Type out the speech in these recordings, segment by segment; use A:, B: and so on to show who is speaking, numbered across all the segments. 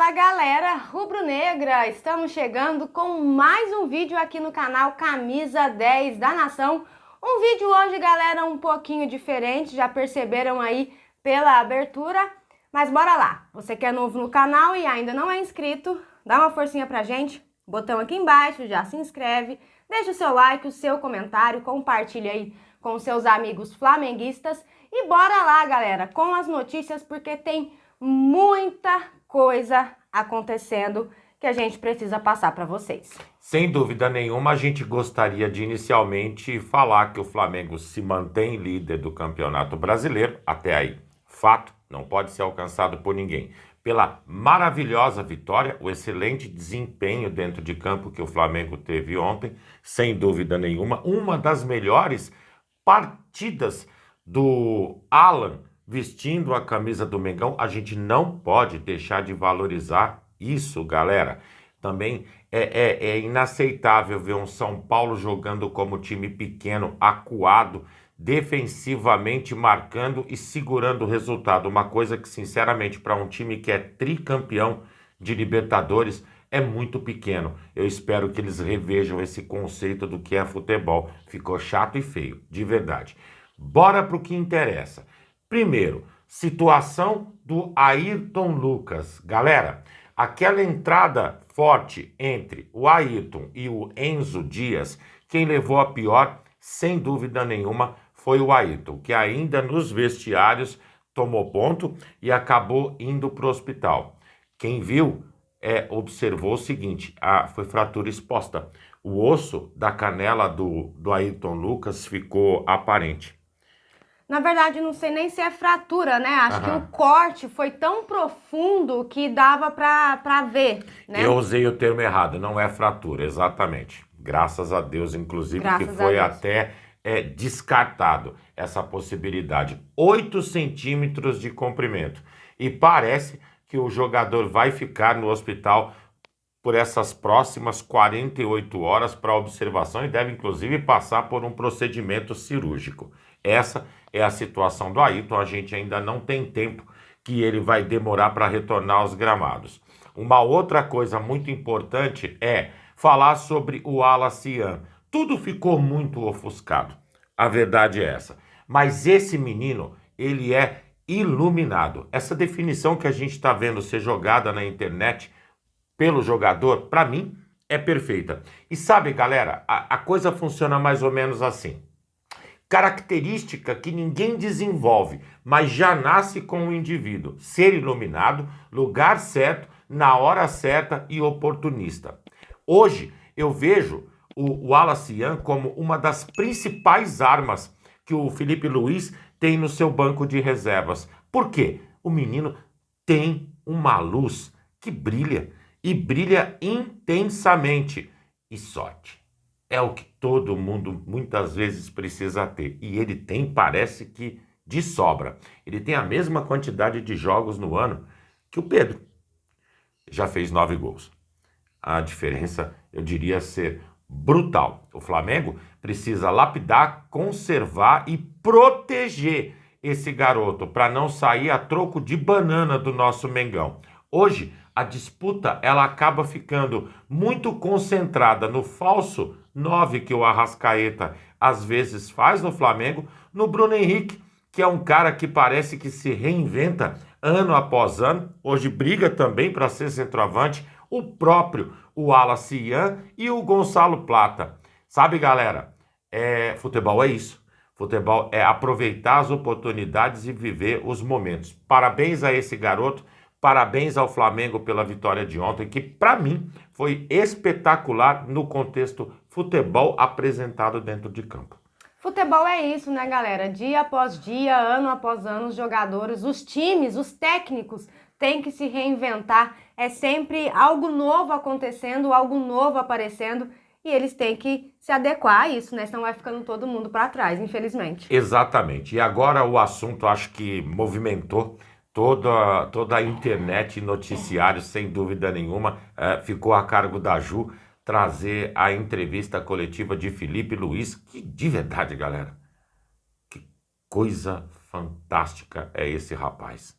A: Fala galera rubro-negra, estamos chegando com mais um vídeo aqui no canal Camisa 10 da Nação. Um vídeo hoje, galera, um pouquinho diferente, já perceberam aí pela abertura. Mas bora lá, você que é novo no canal e ainda não é inscrito, dá uma forcinha pra gente, botão aqui embaixo, já se inscreve, deixa o seu like, o seu comentário, compartilha aí com seus amigos flamenguistas. E bora lá, galera, com as notícias, porque tem muita coisa acontecendo que a gente precisa passar para vocês.
B: Sem dúvida nenhuma, a gente gostaria de inicialmente falar que o Flamengo se mantém líder do Campeonato Brasileiro, até aí. Fato, não pode ser alcançado por ninguém. Pela maravilhosa vitória, o excelente desempenho dentro de campo que o Flamengo teve ontem, sem dúvida nenhuma, uma das melhores partidas do Alan vestindo a camisa do Mengão. A gente não pode deixar de valorizar isso, galera. Também é inaceitável ver um São Paulo jogando como time pequeno, acuado, defensivamente marcando e segurando o resultado. Uma coisa que, sinceramente, para um time que é tricampeão de Libertadores, é muito pequeno. Eu espero que eles revejam esse conceito do que é futebol. Ficou chato e feio, de verdade. Bora para o que interessa. Primeiro, situação do Ayrton Lucas. Galera, aquela entrada forte entre o Ayrton e o Enzo Dias, quem levou a pior, sem dúvida nenhuma, foi o Ayrton, que ainda nos vestiários tomou ponto e acabou indo para o hospital. Quem viu observou o seguinte, foi fratura exposta. O osso da canela do Ayrton Lucas ficou aparente.
A: Na verdade, não sei nem se é fratura, né? Acho que o corte foi tão profundo que dava pra ver, né?
B: Eu usei o termo errado, não é fratura, exatamente. Graças a Deus, inclusive, que foi até descartado essa possibilidade. 8 centímetros de comprimento. E parece que o jogador vai ficar no hospital por essas próximas 48 horas para observação e deve, inclusive, passar por um procedimento cirúrgico. Essa é a situação do Ayrton. A gente ainda não tem tempo que ele vai demorar para retornar aos gramados. Uma outra coisa muito importante é falar sobre o Wallace Jan. Tudo ficou muito ofuscado. A verdade é essa. Mas esse menino, ele é iluminado. Essa definição que a gente está vendo ser jogada na internet pelo jogador, para mim, é perfeita. E sabe, galera, a coisa funciona mais ou menos assim. Característica que ninguém desenvolve, mas já nasce com o indivíduo. Ser iluminado, lugar certo, na hora certa e oportunista. Hoje, eu vejo o Wallace Jan como uma das principais armas que o Felipe Luiz tem no seu banco de reservas. Por quê? O menino tem uma luz que brilha e brilha intensamente. E sorte. É o que todo mundo muitas vezes precisa ter. E ele tem, parece que, de sobra. Ele tem a mesma quantidade de jogos no ano que o Pedro. Já fez 9 gols. A diferença, eu diria, ser brutal. O Flamengo precisa lapidar, conservar e proteger esse garoto para não sair a troco de banana do nosso Mengão. Hoje, a disputa ela acaba ficando muito concentrada no falso 9 que o Arrascaeta às vezes faz no Flamengo, no Bruno Henrique, que é um cara que parece que se reinventa ano após ano, hoje briga também para ser centroavante, o próprio Wallace Jan e o Gonçalo Plata. Sabe, galera, futebol é isso. Futebol é aproveitar as oportunidades e viver os momentos. Parabéns a esse garoto. Parabéns ao Flamengo pela vitória de ontem, que para mim foi espetacular no contexto futebol apresentado dentro de campo.
A: Futebol é isso, né, galera? Dia após dia, ano após ano, os jogadores, os times, os técnicos têm que se reinventar. É sempre algo novo acontecendo, algo novo aparecendo e eles têm que se adequar a isso, né? Senão vai ficando todo mundo para trás, infelizmente.
B: Exatamente. E agora o assunto, acho que movimentou toda a internet e noticiário, sem dúvida nenhuma, ficou a cargo da Ju trazer a entrevista coletiva de Felipe Luiz, que de verdade, galera, que coisa fantástica é esse rapaz.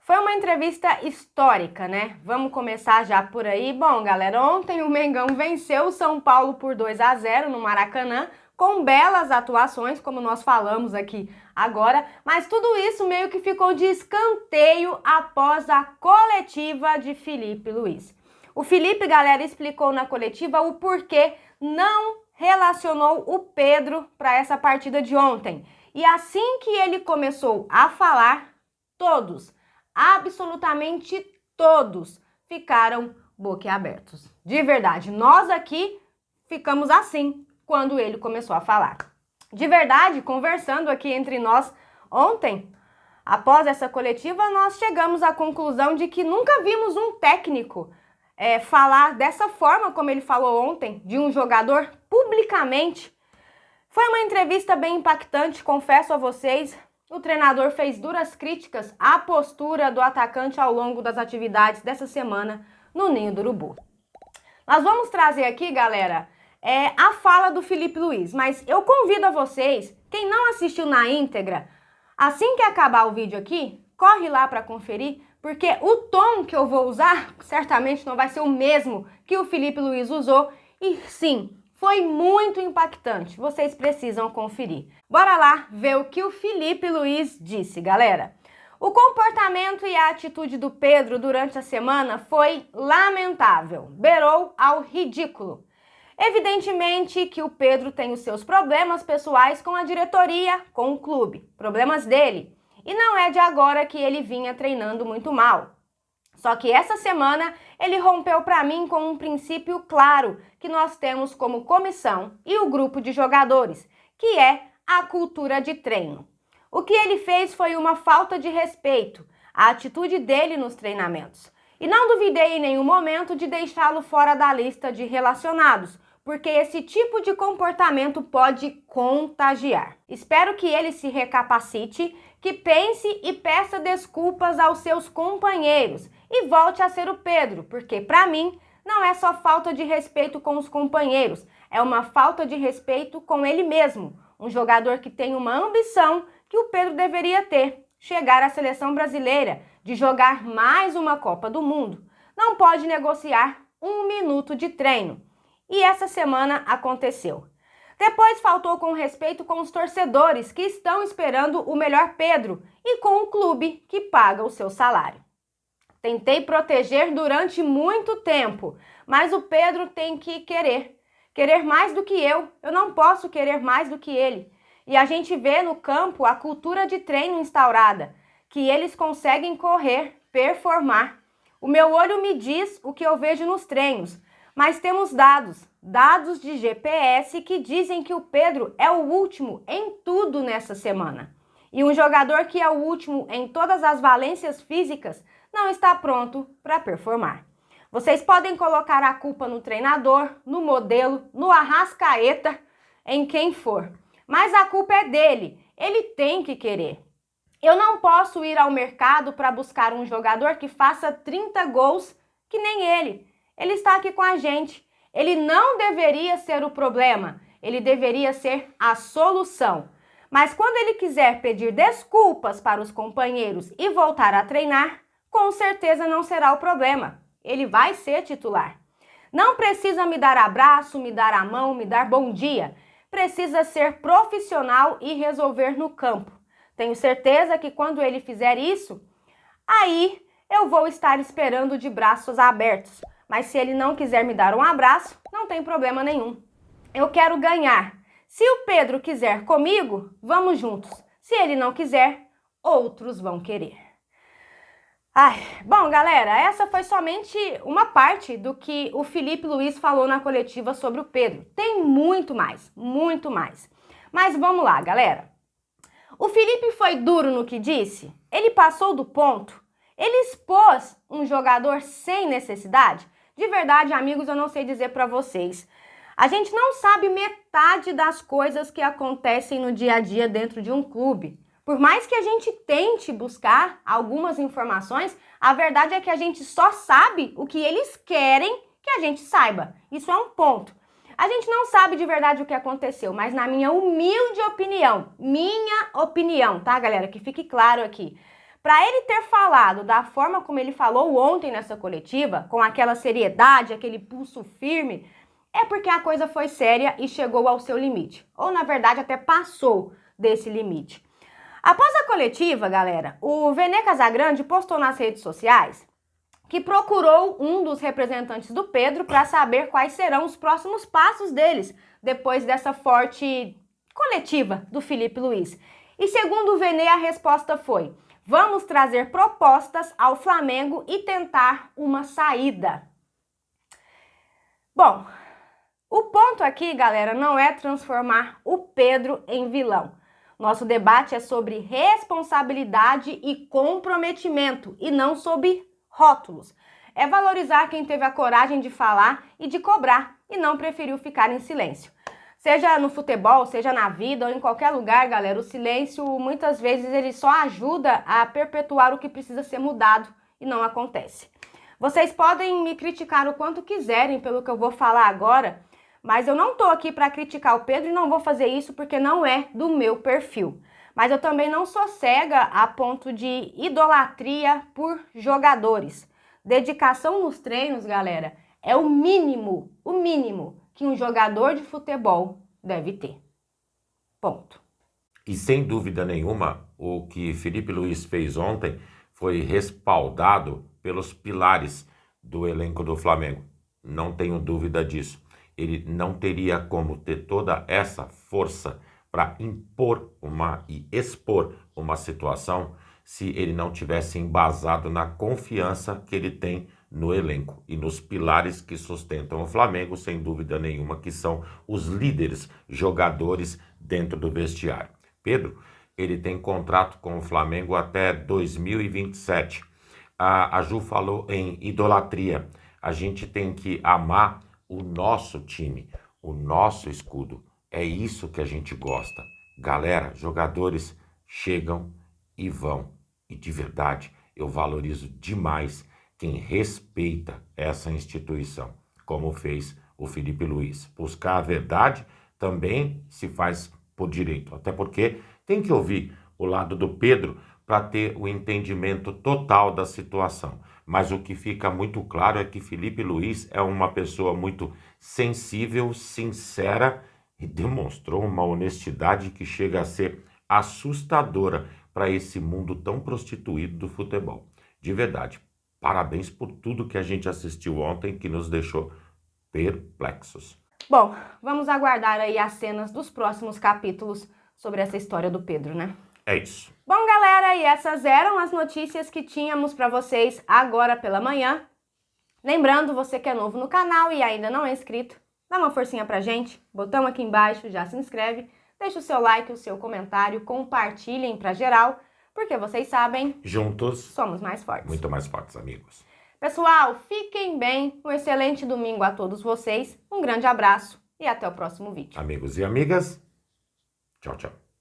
A: Foi uma entrevista histórica, né? Vamos começar já por aí. Bom, galera, ontem o Mengão venceu o São Paulo por 2-0 no Maracanã, com belas atuações, como nós falamos aqui agora, mas tudo isso meio que ficou de escanteio após a coletiva de Filipe Luiz. O Filipe, galera, explicou na coletiva o porquê não relacionou o Pedro para essa partida de ontem. E assim que ele começou a falar, todos, absolutamente todos, ficaram boquiabertos. De verdade, nós aqui ficamos assim quando ele começou a falar. De verdade, conversando aqui entre nós ontem, após essa coletiva, nós chegamos à conclusão de que nunca vimos um técnico falar dessa forma como ele falou ontem, de um jogador publicamente. Foi uma entrevista bem impactante, confesso a vocês. O treinador fez duras críticas à postura do atacante ao longo das atividades dessa semana no Ninho do Urubu. Nós vamos trazer aqui, galera, a fala do Filipe Luiz, mas eu convido a vocês, quem não assistiu na íntegra, assim que acabar o vídeo aqui, corre lá para conferir, porque o tom que eu vou usar certamente não vai ser o mesmo que o Filipe Luiz usou, e sim, foi muito impactante, vocês precisam conferir. Bora lá ver o que o Filipe Luiz disse, galera. O comportamento e a atitude do Pedro durante a semana foi lamentável, beirou ao ridículo. Evidentemente que o Pedro tem os seus problemas pessoais com a diretoria, com o clube, problemas dele. E não é de agora que ele vinha treinando muito mal. Só que essa semana ele rompeu para mim com um princípio claro que nós temos como comissão e o grupo de jogadores, que é a cultura de treino. O que ele fez foi uma falta de respeito, a atitude dele nos treinamentos. E não duvidei em nenhum momento de deixá-lo fora da lista de relacionados, porque esse tipo de comportamento pode contagiar. Espero que ele se recapacite, que pense e peça desculpas aos seus companheiros e volte a ser o Pedro, porque para mim não é só falta de respeito com os companheiros, é uma falta de respeito com ele mesmo, um jogador que tem uma ambição que o Pedro deveria ter, chegar à seleção brasileira, de jogar mais uma Copa do Mundo. Não pode negociar 1 minuto de treino. E essa semana aconteceu. Depois faltou com respeito com os torcedores que estão esperando o melhor Pedro e com o clube que paga o seu salário. Tentei proteger durante muito tempo, mas o Pedro tem que querer mais do que eu não posso querer mais do que ele. E a gente vê no campo a cultura de treino instaurada, que eles conseguem correr, performar. O meu olho me diz o que eu vejo nos treinos, mas temos dados de GPS que dizem que o Pedro é o último em tudo nessa semana. E um jogador que é o último em todas as valências físicas não está pronto para performar. Vocês podem colocar a culpa no treinador, no modelo, no Arrascaeta, em quem for. Mas a culpa é dele, ele tem que querer. Eu não posso ir ao mercado para buscar um jogador que faça 30 gols que nem ele. Ele está aqui com a gente. Ele não deveria ser o problema, ele deveria ser a solução. Mas quando ele quiser pedir desculpas para os companheiros e voltar a treinar, com certeza não será o problema. Ele vai ser titular. Não precisa me dar abraço, me dar a mão, me dar bom dia. Precisa ser profissional e resolver no campo. Tenho certeza que quando ele fizer isso, aí eu vou estar esperando de braços abertos. Mas se ele não quiser me dar um abraço, não tem problema nenhum. Eu quero ganhar. Se o Pedro quiser comigo, vamos juntos. Se ele não quiser, outros vão querer. Bom, galera, essa foi somente uma parte do que o Filipe Luiz falou na coletiva sobre o Pedro. Tem muito mais, muito mais. Mas vamos lá, galera. O Filipe foi duro no que disse? Ele passou do ponto? Ele expôs um jogador sem necessidade? De verdade, amigos, eu não sei dizer para vocês. A gente não sabe metade das coisas que acontecem no dia a dia dentro de um clube. Por mais que a gente tente buscar algumas informações, a verdade é que a gente só sabe o que eles querem que a gente saiba. Isso é um ponto. A gente não sabe de verdade o que aconteceu, mas na minha humilde opinião, tá, galera? Que fique claro aqui. Para ele ter falado da forma como ele falou ontem nessa coletiva, com aquela seriedade, aquele pulso firme, é porque a coisa foi séria e chegou ao seu limite. Ou, na verdade, até passou desse limite. Após a coletiva, galera, o Vene Casagrande postou nas redes sociais que procurou um dos representantes do Pedro para saber quais serão os próximos passos deles depois dessa forte coletiva do Filipe Luís. E segundo o Vene, a resposta foi: vamos trazer propostas ao Flamengo e tentar uma saída. Bom, o ponto aqui, galera, não é transformar o Pedro em vilão. Nosso debate é sobre responsabilidade e comprometimento e não sobre rótulos. É valorizar quem teve a coragem de falar e de cobrar e não preferiu ficar em silêncio. Seja no futebol, seja na vida ou em qualquer lugar, galera, o silêncio muitas vezes ele só ajuda a perpetuar o que precisa ser mudado e não acontece. Vocês podem me criticar o quanto quiserem pelo que eu vou falar agora, mas eu não tô aqui para criticar o Pedro e não vou fazer isso porque não é do meu perfil. Mas eu também não sou cega a ponto de idolatria por jogadores. Dedicação nos treinos, galera, é o mínimo que um jogador de futebol deve ter. Ponto.
B: E sem dúvida nenhuma, o que Filipe Luís fez ontem foi respaldado pelos pilares do elenco do Flamengo. Não tenho dúvida disso. Ele não teria como ter toda essa força para impor e expor uma situação se ele não tivesse embasado na confiança que ele tem no elenco e nos pilares que sustentam o Flamengo, sem dúvida nenhuma, que são os líderes jogadores dentro do vestiário. Pedro, ele tem contrato com o Flamengo até 2027. A Ju falou em idolatria. A gente tem que amar o nosso time, o nosso escudo. É isso que a gente gosta. Galera, jogadores chegam e vão. E de verdade, eu valorizo demais quem respeita essa instituição, como fez o Filipe Luís. Buscar a verdade também se faz por direito, até porque tem que ouvir o lado do Pedro para ter o entendimento total da situação. Mas o que fica muito claro é que Filipe Luís é uma pessoa muito sensível, sincera e demonstrou uma honestidade que chega a ser assustadora para esse mundo tão prostituído do futebol. De verdade, parabéns por tudo que a gente assistiu ontem que nos deixou perplexos.
A: Bom, vamos aguardar aí as cenas dos próximos capítulos sobre essa história do Pedro, né?
B: É isso.
A: Bom, galera, e essas eram as notícias que tínhamos para vocês agora pela manhã. Lembrando, você que é novo no canal e ainda não é inscrito, dá uma forcinha pra gente, botão aqui embaixo, já se inscreve, deixa o seu like, o seu comentário, compartilhem pra geral, porque vocês sabem,
B: juntos
A: somos mais fortes.
B: Muito mais fortes, amigos.
A: Pessoal, fiquem bem, um excelente domingo a todos vocês, um grande abraço e até o próximo vídeo.
B: Amigos e amigas, tchau, tchau.